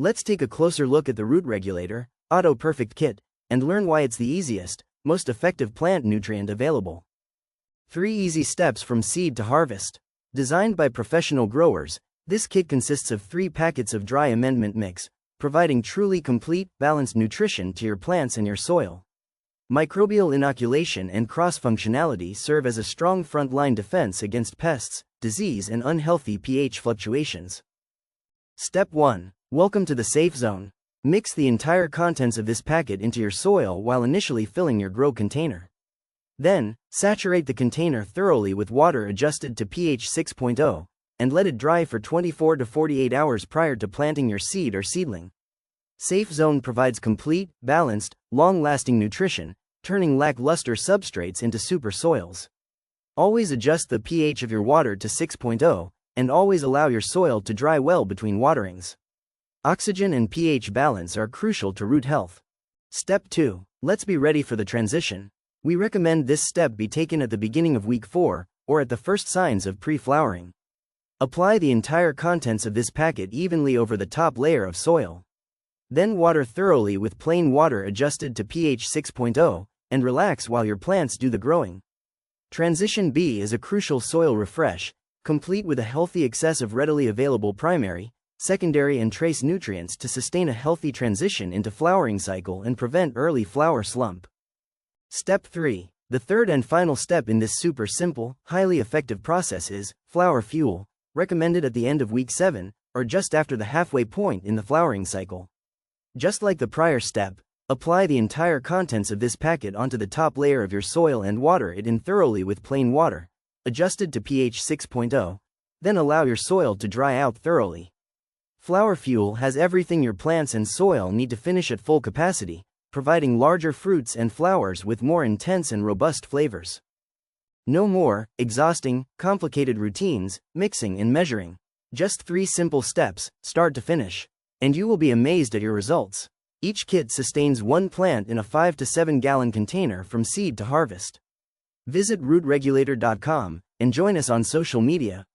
Let's take a closer look at the Root Regulator Auto Perfect Kit and learn why it's the easiest, most effective plant nutrient available. 3 easy steps from seed to harvest. Designed by professional growers, this kit consists of 3 packets of dry amendment mix, providing truly complete, balanced nutrition to your plants and your soil. Microbial inoculation and cross-functionality serve as a strong front-line defense against pests, disease and unhealthy pH fluctuations. Step 1. Welcome to the safe zone. Mix the entire contents of this packet into your soil while initially filling your grow container. Then, saturate the container thoroughly with water adjusted to pH 6.0, and let it dry for 24 to 48 hours prior to planting your seed or seedling. Safe Zone provides complete, balanced, long-lasting nutrition, turning lackluster substrates into super soils. Always adjust the pH of your water to 6.0, and always allow your soil to dry well between waterings. Oxygen and pH balance are crucial to root health. Step 2. Let's be ready for the transition. We recommend this step be taken at the beginning of week 4, or at the first signs of pre-flowering. Apply the entire contents of this packet evenly over the top layer of soil. Then water thoroughly with plain water adjusted to pH 6.0, and relax while your plants do the growing. Transition B is a crucial soil refresh, complete with a healthy excess of readily available primary, secondary and trace nutrients to sustain a healthy transition into flowering cycle and prevent early flower slump. Step 3. The third and final step in this super simple, highly effective process is flower fuel, recommended at the end of week 7, or just after the halfway point in the flowering cycle. Just like the prior step, apply the entire contents of this packet onto the top layer of your soil and water it in thoroughly with plain water, adjusted to pH 6.0, then allow your soil to dry out thoroughly. Flower fuel has everything your plants and soil need to finish at full capacity, providing larger fruits and flowers with more intense and robust flavors. No more exhausting, complicated routines, mixing and measuring. Just 3 simple steps, start to finish, and you will be amazed at your results. Each kit sustains 1 plant in a 5 to 7 gallon container from seed to harvest. Visit rootregulator.com and join us on social media,